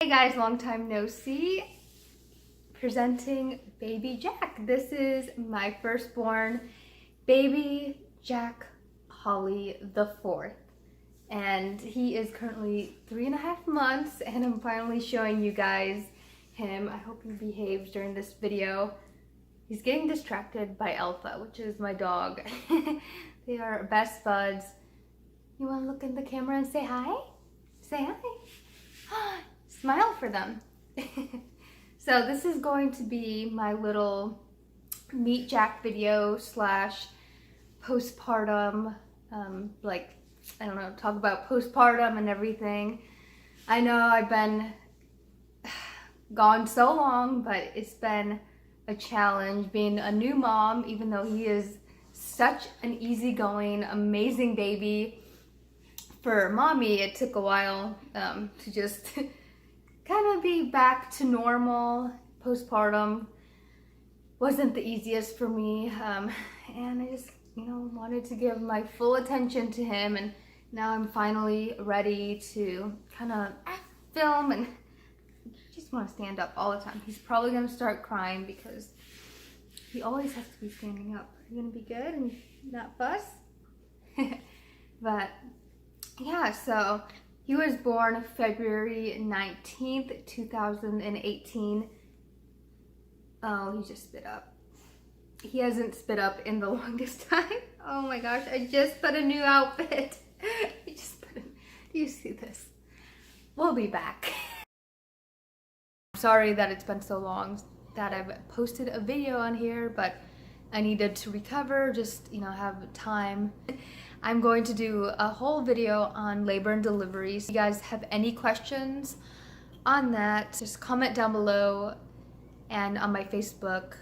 Hey guys, long time no see. Presenting baby Jack. This is my firstborn, baby Jack Holly the fourth. And he is currently 3.5 months, and I'm finally showing you guys him. I hope he behaves during this video. He's getting distracted by Alpha, which is my dog. They are best buds. You want to look in the camera and say hi? Say hi. Smile for them. So this is going to be my little meet Jack video slash postpartum, I don't know, talk about postpartum and everything. I know I've been gone so long, but it's been a challenge being a new mom, even though he is such an easygoing, amazing baby. For mommy, it took a while to just kind of be back to normal. Postpartum wasn't the easiest for me, and I just, wanted to give my full attention to him, and now I'm finally ready to kind of film, and I just want to stand up all the time. He's probably going to start crying because he always has to be standing up. Are you going to be good and not fuss? But yeah, so he was born February 19th, 2018. Oh, he just spit up. He hasn't spit up in the longest time. Oh my gosh, I just put a new outfit. Do you see this? We'll be back. Sorry that it's been so long that I've posted a video on here, but I needed to recover, just, have time. I'm going to do a whole video on labor and delivery. If you guys have any questions on that, just comment down below, and on my Facebook,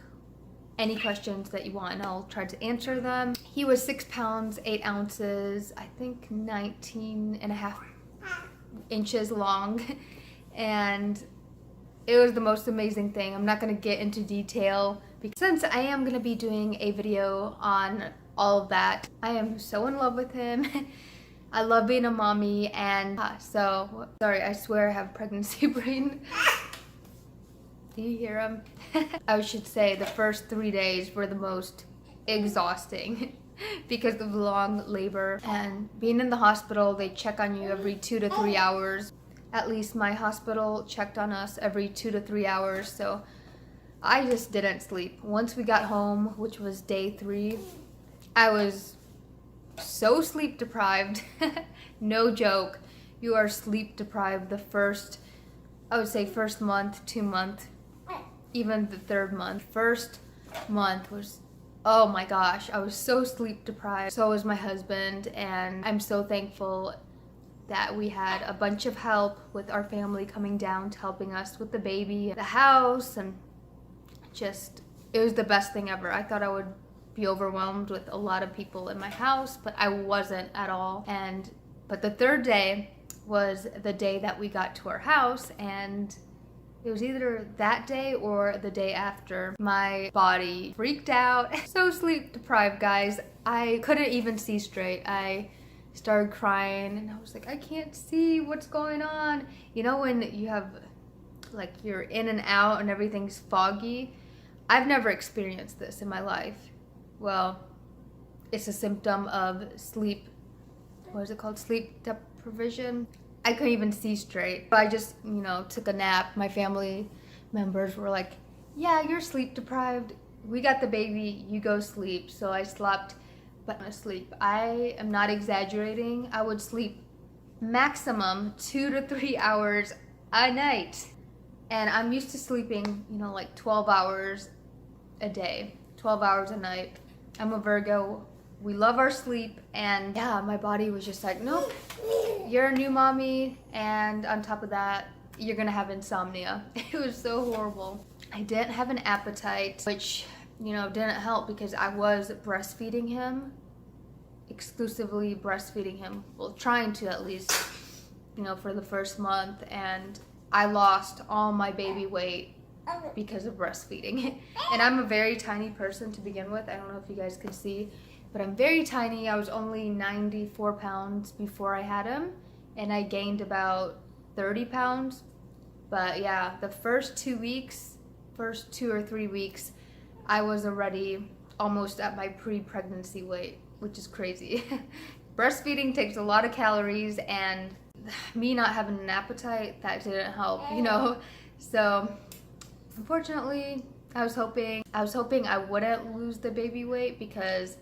any questions that you want, and I'll try to answer them. He was 6 pounds, 8 ounces, I think 19.5 inches long, and it was the most amazing thing. I'm not gonna get into detail because since I am gonna be doing a video on all of that, I am so in love with him. I love being a mommy, and so, sorry, I swear I have pregnancy brain. Do you hear him? I should say the first 3 days were the most exhausting because of long labor and being in the hospital. They check on you every 2 to 3 hours. At least my hospital checked on us every 2 to 3 hours, so I just didn't sleep. Once we got home, which was day 3, I was so sleep deprived. No joke. You are sleep deprived the first, I would say first month, 2 month, even the 3rd month. First month was, oh my gosh, I was so sleep deprived. So was my husband, and I'm so thankful that we had a bunch of help with our family coming down to helping us with the baby, the house, and just, it was the best thing ever. I thought I would be overwhelmed with a lot of people in my house, but I wasn't at all. But the 3rd day was the day that we got to our house, and it was either that day or the day after. My body freaked out. So sleep deprived, guys. I couldn't even see straight. I started crying, and I was like, I can't see what's going on. You know when you have, like, you're in and out and everything's foggy? I've never experienced this in my life. Well, it's a symptom of sleep, what is it called? Sleep deprivation. I couldn't even see straight. I just, took a nap. My family members were like, yeah, you're sleep deprived. We got the baby, you go sleep. So I slept, but asleep. I am not exaggerating. I would sleep maximum 2 to 3 hours a night. And I'm used to sleeping, like 12 hours a day, 12 hours a night. I'm a Virgo. We love our sleep, and yeah, my body was just like, nope, you're a new mommy, and on top of that, you're gonna have insomnia. It was so horrible. I didn't have an appetite, which, didn't help because I was breastfeeding him, exclusively breastfeeding him, well, trying to at least, for the first month, and I lost all my baby weight because of breastfeeding. And I'm a very tiny person to begin with. I don't know if you guys can see, but I'm very tiny. I was only 94 pounds before I had him, and I gained about 30 pounds But yeah, the first 2 or 3 weeks, I was already almost at my pre-pregnancy weight, which is crazy. Breastfeeding takes a lot of calories, and me not having an appetite, that didn't help, you know. So unfortunately, I was hoping I wouldn't lose the baby weight because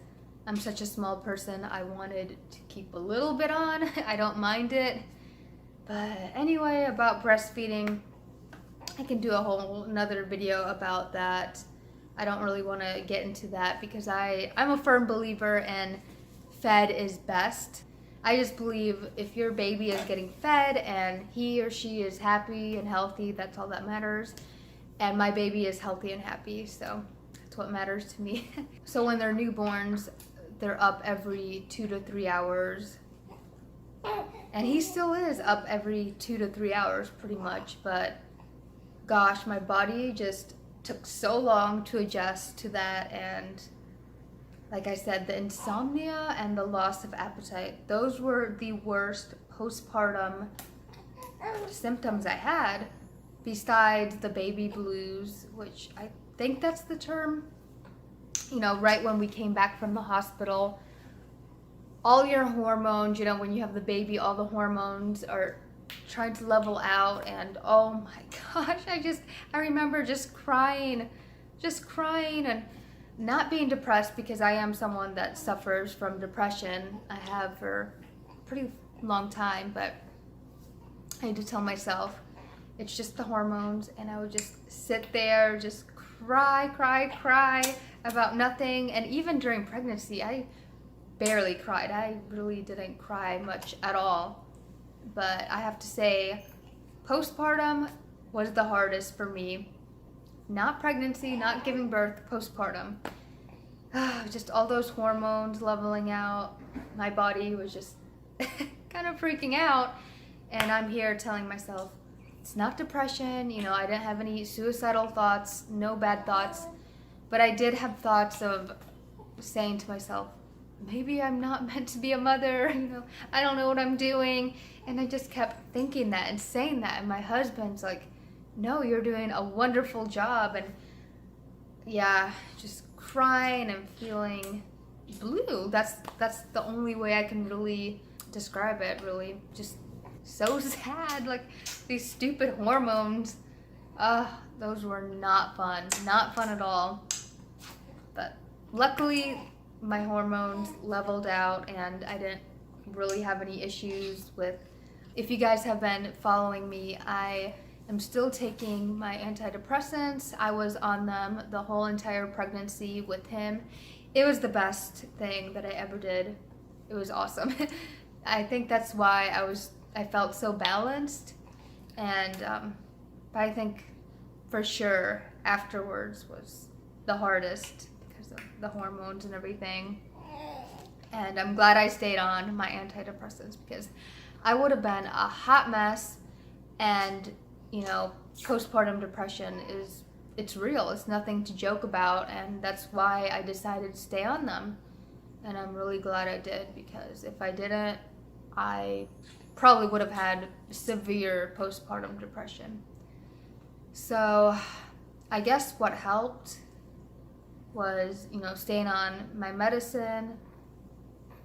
I'm such a small person. I wanted to keep a little bit on. I don't mind it. But anyway, about breastfeeding, I can do a whole another video about that. I don't really want to get into that because I'm a firm believer in fed is best. I just believe if your baby is getting fed and he or she is happy and healthy, that's all that matters. And my baby is healthy and happy, so that's what matters to me. So when they're newborns, they're up every 2 to 3 hours. And he still is up every 2 to 3 hours pretty much, but gosh, my body just took so long to adjust to that. And like I said, the insomnia and the loss of appetite, those were the worst postpartum symptoms I had, besides the baby blues, which I think that's the term. You know, right when we came back from the hospital, all your hormones, you know, when you have the baby, all the hormones are trying to level out, and oh my gosh, I remember just crying and not being depressed, because I am someone that suffers from depression. I have for a pretty long time, but I had to tell myself it's just the hormones, and I would just sit there, just cry about nothing. And even during pregnancy, I barely cried. I really didn't cry much at all. But I have to say, postpartum was the hardest for me. Not pregnancy, not giving birth, postpartum. Just all those hormones leveling out. My body was just kind of freaking out. And I'm here telling myself, it's not depression. You know, I didn't have any suicidal thoughts, no bad thoughts. But I did have thoughts of saying to myself, maybe I'm not meant to be a mother. You know, I don't know what I'm doing. And I just kept thinking that and saying that. And my husband's like, no, you're doing a wonderful job. And yeah, just crying and feeling blue. That's the only way I can really describe it, really. Just so sad. Like, these stupid hormones. Those were not fun. Not fun at all. But luckily, my hormones leveled out and I didn't really have any issues with. If you guys have been following me, I am still taking my antidepressants. I was on them the whole entire pregnancy with him. It was the best thing that I ever did. It was awesome. I think that's why I felt so balanced. And but I think for sure afterwards was the hardest because of the hormones and everything. And I'm glad I stayed on my antidepressants, because I would have been a hot mess. And you know, postpartum depression it's real. It's nothing to joke about, and that's why I decided to stay on them. And I'm really glad I did, because if I didn't, I probably would have had severe postpartum depression. So I guess what helped was, you know, staying on my medicine,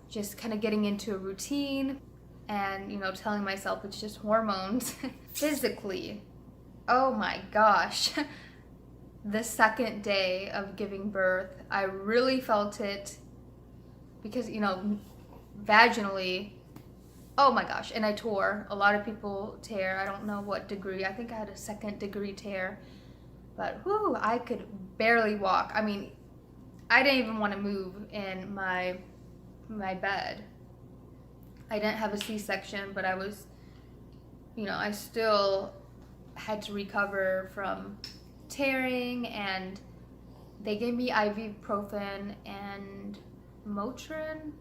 just kind of getting into a routine, and, you know, telling myself it's just hormones. Physically, oh my gosh. The second day of giving birth, I really felt it, because, you know, vaginally, oh my gosh, and I tore. A lot of people tear. I don't know what degree. I think I had a 2nd degree tear. But whoo, I could barely walk. I mean, I didn't even want to move in my bed. I didn't have a C-section, but I was, you know, I still had to recover from tearing, and they gave me ibuprofen and Motrin,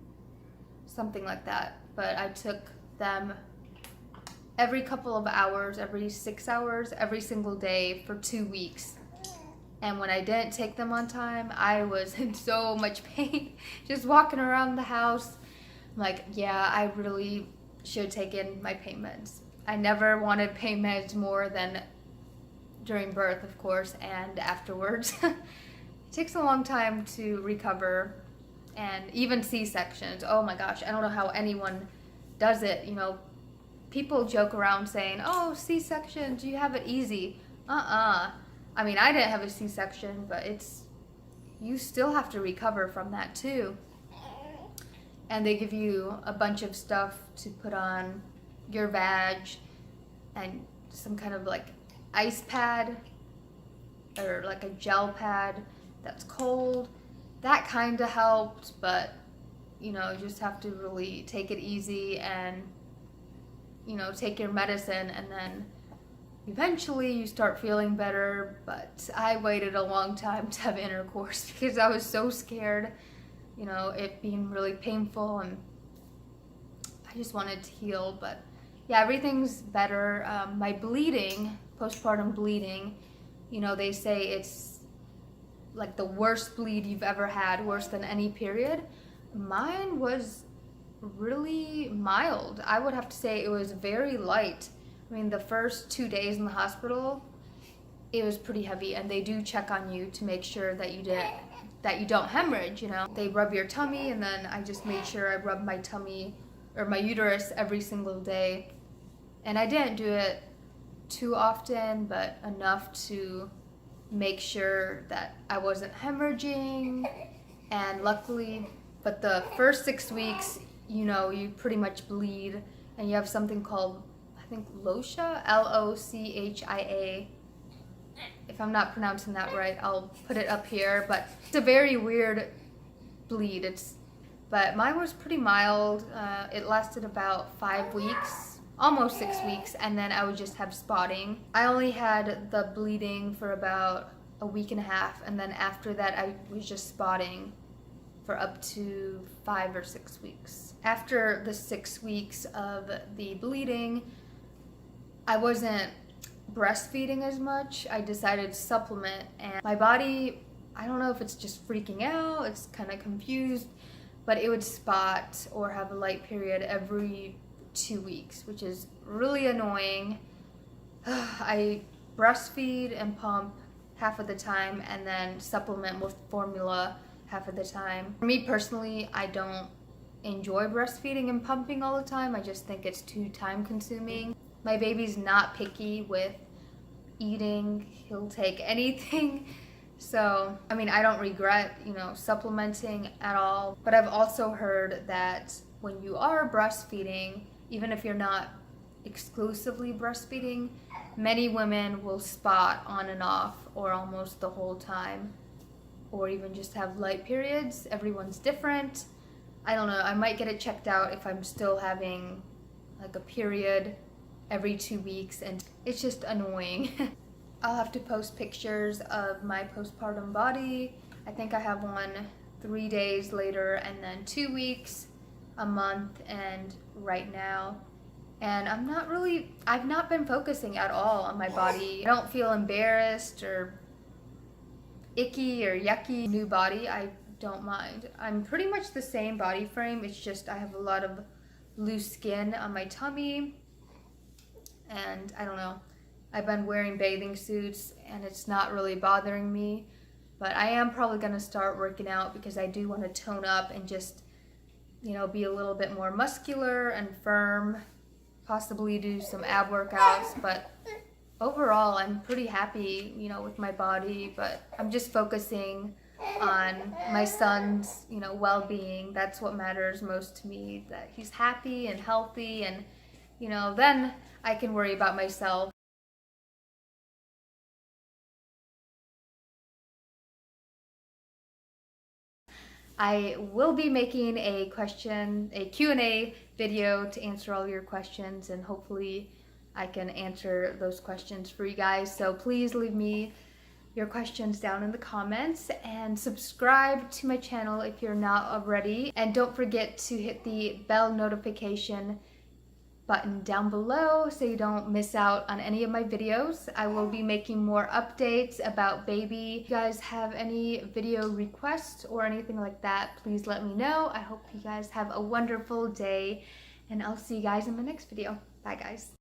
something like that. But I took them every couple of hours, every 6 hours, every single day for 2 weeks. And when I didn't take them on time, I was in so much pain, just walking around the house. I'm like, yeah, I really should have taken my pain meds. I never wanted pain meds more than during birth, of course, and afterwards. It takes a long time to recover, and even C-sections. Oh my gosh, I don't know how anyone does it. You know, people joke around saying, oh, C-sections, you have it easy. I mean, I didn't have a C-section, but you still have to recover from that too. And they give you a bunch of stuff to put on your vag and some kind of like ice pad or like a gel pad that's cold. That kind of helped, but you know, you just have to really take it easy and, you know, take your medicine, and then eventually you start feeling better. But I waited a long time to have intercourse because I was so scared, you know, it being really painful, and I just wanted to heal. But yeah, everything's better. My bleeding, postpartum bleeding, you know, they say it's like the worst bleed you've ever had, worse than any period. Mine was really mild. I would have to say it was very light. I mean, the first 2 days in the hospital, it was pretty heavy, and they do check on you to make sure that you don't hemorrhage, you know. They rub your tummy, and then I just made sure I rubbed my tummy or my uterus every single day. And I didn't do it too often, but enough to make sure that I wasn't hemorrhaging. And luckily, but the first 6 weeks, you know, you pretty much bleed, and you have something called, I think, LOCHIA, L-O-C-H-I-A. If I'm not pronouncing that right, I'll put it up here, but it's a very weird bleed. But mine was pretty mild. It lasted about 5 weeks, almost 6 weeks, and then I would just have spotting. I only had the bleeding for about a week and a half, and then after that I was just spotting for up to 5 or 6 weeks. After the 6 weeks of the bleeding, I wasn't breastfeeding as much. I decided to supplement, and my body, I don't know if it's just freaking out, it's kind of confused, but it would spot or have a light period every 2 weeks, which is really annoying. I breastfeed and pump half of the time, and then supplement with formula half of the time. For me personally, I don't enjoy breastfeeding and pumping all the time. I just think it's too time consuming. My baby's not picky with eating. He'll take anything. So, I mean, I don't regret, you know, supplementing at all. But I've also heard that when you are breastfeeding, even if you're not exclusively breastfeeding, many women will spot on and off or almost the whole time, or even just have light periods. Everyone's different. I don't know, I might get it checked out if I'm still having like a period every 2 weeks, and it's just annoying. I'll have to post pictures of my postpartum body. I think I have one 3 days later, and then 2 weeks, a month, and right now. And I've not been focusing at all on my body. I don't feel embarrassed or icky or yucky. New body, I don't mind. I'm pretty much the same body frame. It's just I have a lot of loose skin on my tummy, and I don't know. I've been wearing bathing suits and it's not really bothering me, but I am probably gonna start working out because I do want to tone up and just, you know, be a little bit more muscular and firm, possibly do some ab workouts. But overall, I'm pretty happy, you know, with my body, but I'm just focusing on my son's, you know, well-being. That's what matters most to me, that he's happy and healthy, and, you know, then I can worry about myself. I will be making a Q&A video to answer all your questions, and hopefully I can answer those questions for you guys. So please leave me your questions down in the comments, and subscribe to my channel if you're not already. And don't forget to hit the bell notification button down below so you don't miss out on any of my videos. I will be making more updates about baby. If you guys have any video requests or anything like that, please let me know. I hope you guys have a wonderful day, and I'll see you guys in my next video. Bye guys.